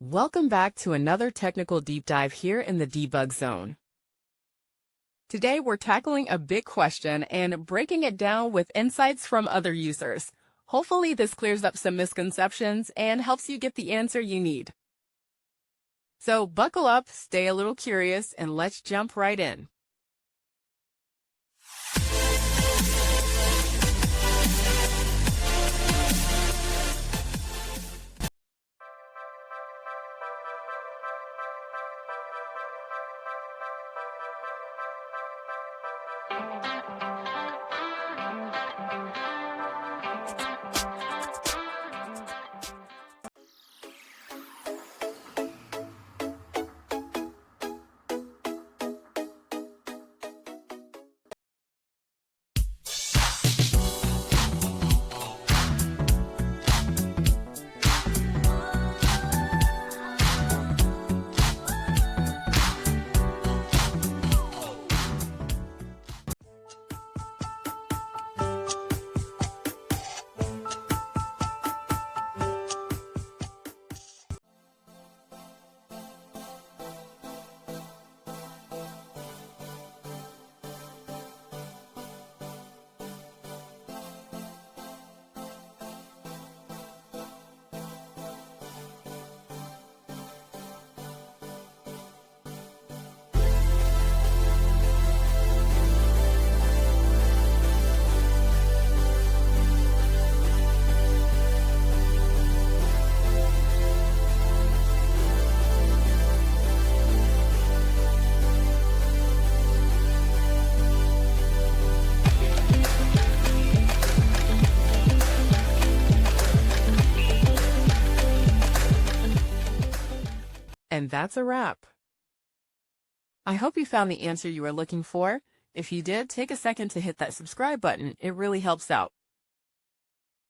Welcome back to another technical deep dive here in the debug zone. Today we're tackling a big question and breaking it down with insights from other users. Hopefully this clears up some misconceptions and helps you get the answer you need. So buckle up, stay a little curious, and let's jump right in. And that's a wrap. I hope you found the answer you were looking for. If you did, take a second to hit that subscribe button. It really helps out.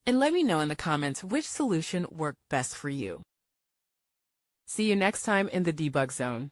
And let me know in the comments which solution worked best for you. See you next time in the debug zone.